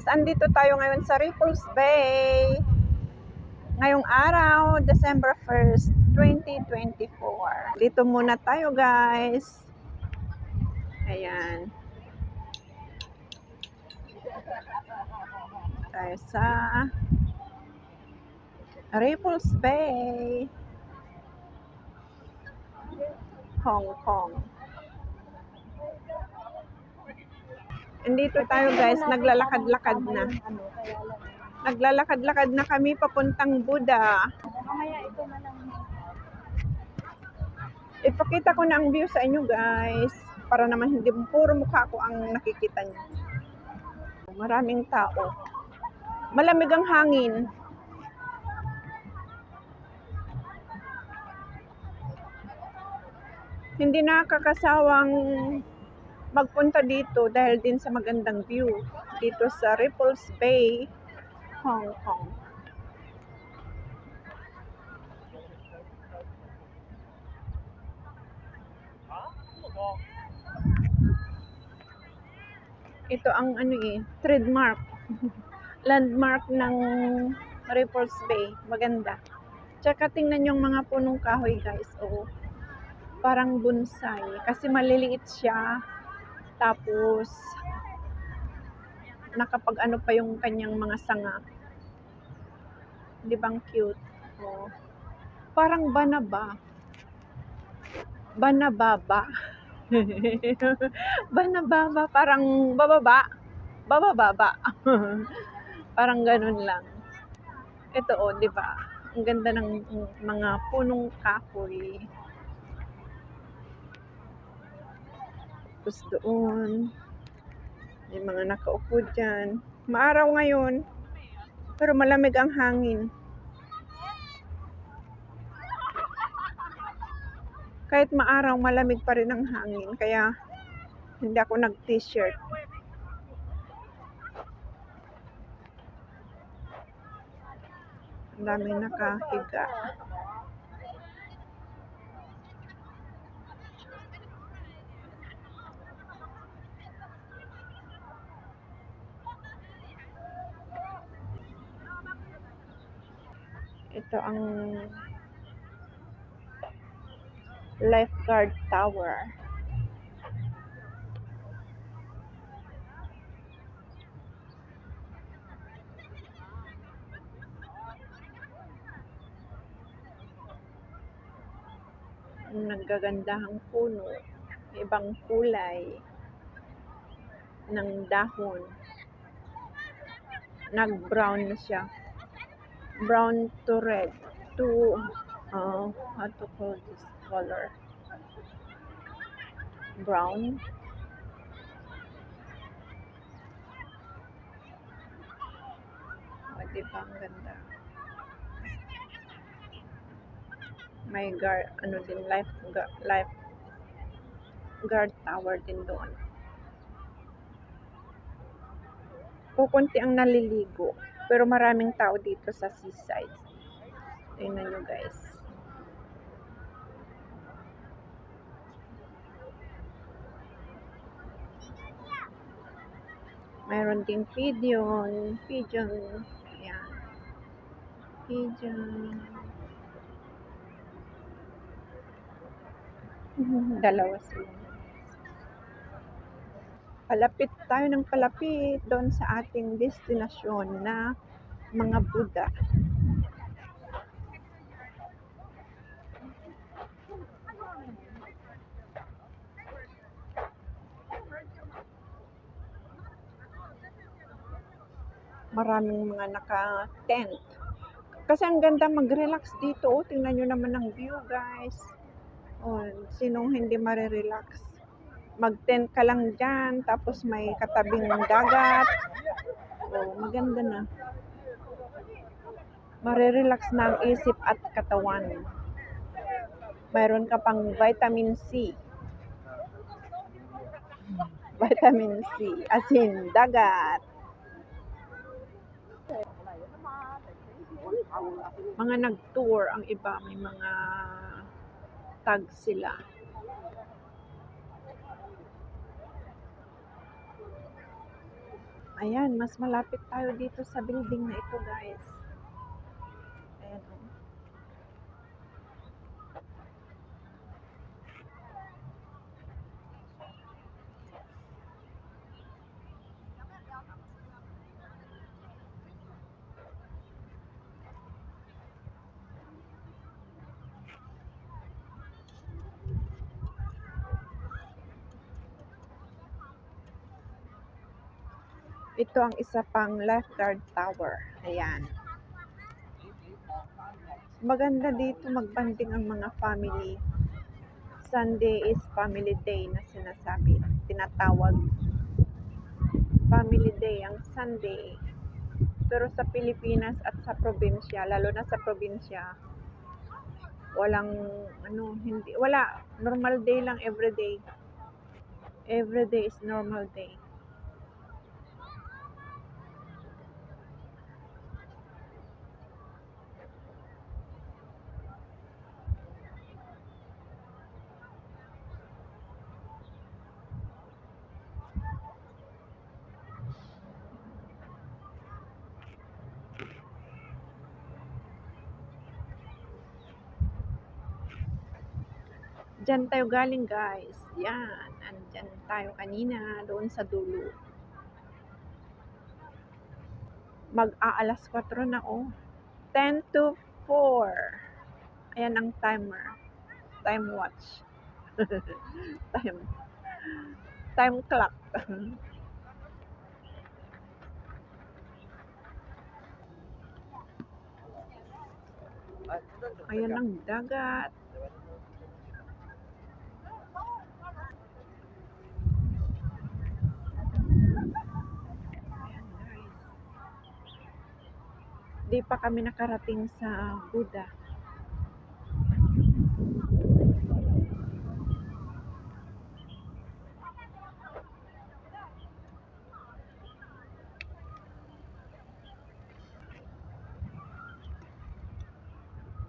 guys, andito tayo ngayon sa Ripples Bay. Ngayong araw, December 1st, 2024. Dito muna tayo guys. Ayan. Tayo sa Ripples Bay, Hong Kong. Andito tayo guys, naglalakad-lakad na. Naglalakad-lakad na kami papuntang Buddha. Ipakita ko na ang view sa inyo guys, para naman hindi puro mukha ko ang nakikita niyo. Maraming tao. Malamig ang hangin. Hindi nakakasawang magpunta dito dahil din sa magandang view dito sa Ripples Bay, Hong Kong. Ito ang trademark landmark ng Ripples Bay. Maganda. Tsaka tingnan yung mga punong kahoy guys. Oh, parang bonsai kasi maliliit siya. Tapos nakapag-ano pa yung kanyang mga sanga. Di bang cute? Oh. Parang banaba. Banababa. Banababa. Parang bababa. Bababa. Parang ganun lang. Ito oh, di ba? Ang ganda ng mga punong kahoy. Tapos doon, may mga nakaupo dyan. Maaraw ngayon, pero malamig ang hangin. Kahit maaraw, malamig pa rin ang hangin. Kaya, hindi ako nag-t-shirt. Ang daming nakahiga. Ito ang lifeguard tower. Ang naggagandahang puno, ibang kulay ng dahon. Nag-brown na siya. Brown to red. How to call this color? Brown. O, diba ang ganda? May life guard tower din doon. Kukunti ang naliligo, pero maraming tao dito sa seaside. Tingnan nyo guys. Mayroon ding pigeon. Ayan. Pigeon. Dalawa sila. Palapit tayo ng palapit doon sa ating destinasyon na mga Buddha. Maraming mga naka-tent. Kasi ang ganda mag-relax dito. Oh, tingnan nyo naman ang view guys. Oh, sinong hindi marirelax? Mag-tent ka lang dyan, tapos may katabing dagat. Oh, maganda na. Marirelax na ang isip at katawan. Mayroon ka pang vitamin C. Vitamin C, asin, dagat. Mga nag-tour ang iba, may mga tag sila. Ayan, mas malapit tayo dito sa building na ito, guys. Ayan, oh. Ito ang isa pang lifeguard tower. Ayan. Maganda dito magbanding ang mga family. Sunday is family day na sinasabi. Tinatawag. Family day ang Sunday. Pero sa Pilipinas at sa probinsya, lalo na sa probinsya, walang hindi wala, normal day lang every day. Every day is normal day. Diyan tayo galing, guys. Yan, andyan tayo kanina doon sa dulo. Mag-aalas 4 na, oh. 10 to 4. Ayan ang timer. Time watch. Time clock. Ayan ang dagat. Ayan, guys. Di pa kami nakarating sa Buddha.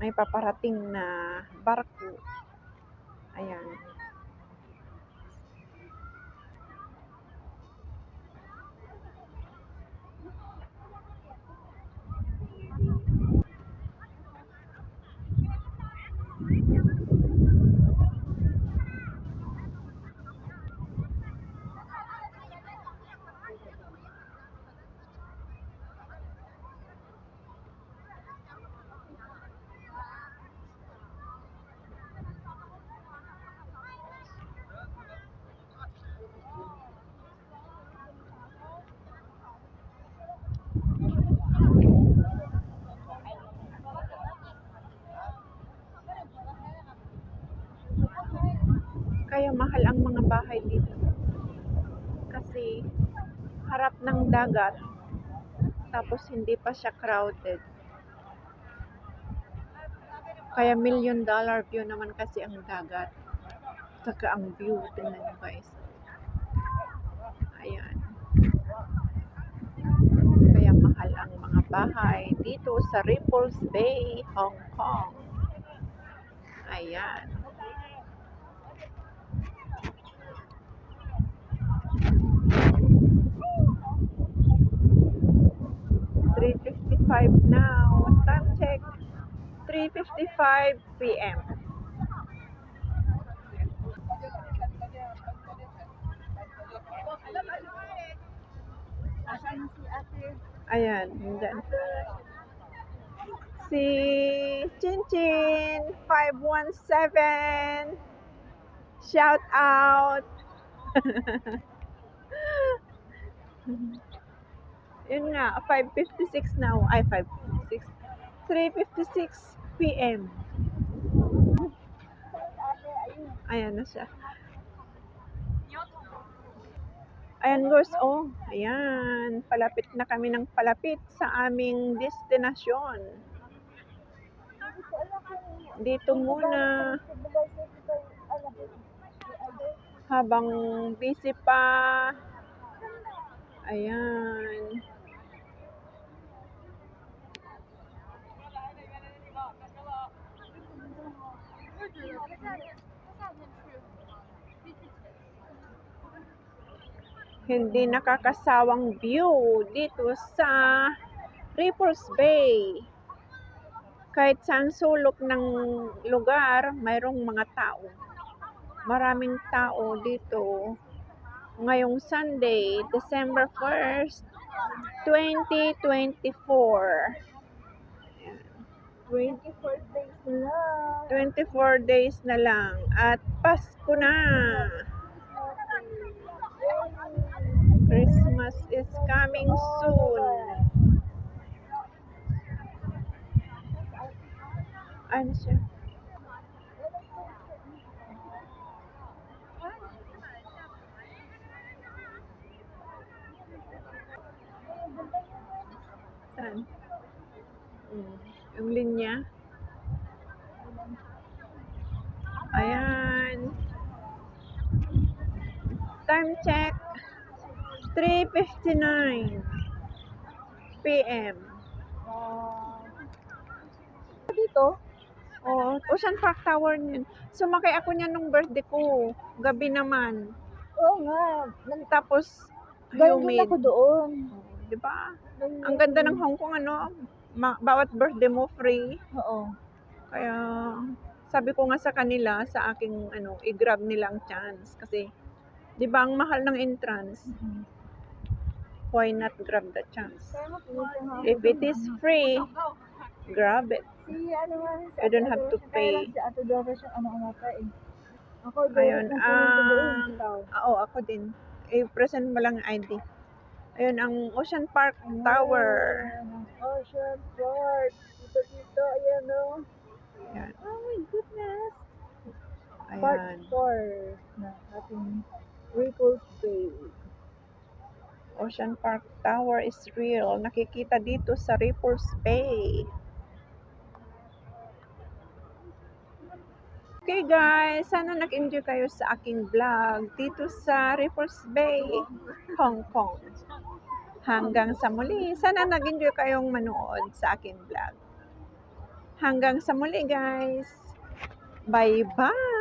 May paparating na barko. Ayan. Kaya mahal ang mga bahay dito. Kasi harap ng dagat, tapos hindi pa siya crowded. Kaya $1 million view naman kasi ang dagat. Saka ang view, tingnan nyo, guys. Ayan. Kaya mahal ang mga bahay dito sa Ripples Bay, Hong Kong. Ayan. $3:55 now. Time check. 3:55 p.m. Ayan, dyan. Si Chinchin 517. Shout out. Yun nga, 5:56 now. Ay, 5:56. 3:56 p.m. Ayan na siya. Ayan, guys, oh. Ayan, palapit na kami ng palapit sa aming destinasyon. Dito muna. Habang busy pa. Ayan. Hindi nakakasawang view dito sa Ripples Bay. Kahit saan sulok ng lugar, mayroong mga tao. Maraming tao dito. Ngayong Sunday, December 1st, 2024. 24 days na lang. 24 days na lang at Pasko na. Christmas is coming soon. Ano siya? Saan? Yung linya. Ayan. Time check. 3:59 p.m. Dito? Oh, Ocean Park Tower niyan. Sumakay ako niyan nung birthday ko. Gabi naman. Oo nga. Tapos, Galing humid. ako doon. Di ba? Ang ganda ng Hong Kong, ano? Bawat birthday mo free. Oo. Kaya, sabi ko nga sa kanila, sa aking, i-grab nilang chance. Kasi, di ba, ang mahal ng entrance. Why not grab the chance? If it is free, grab it. Si ano nga. You don't have to pay. Si Ato Dora siya ano eh. Ako Ayun, ikaw. oo, ako din. I-present mo lang yung ID. Ayun, ang Ocean Park Tower. Ocean Park. Dito, ayan o. Ayan. Oh my goodness. Part Ayan. 4 na ating Ripples Bay. Ocean Park Tower is real. Nakikita dito sa Ripples Bay. Okay guys, sana nag-enjoy kayo sa aking vlog dito sa Ripples Bay, Hong Kong. Hanggang sa muli, sana nag-enjoy kayong manood sa aking vlog. Hanggang sa muli guys. Bye-bye!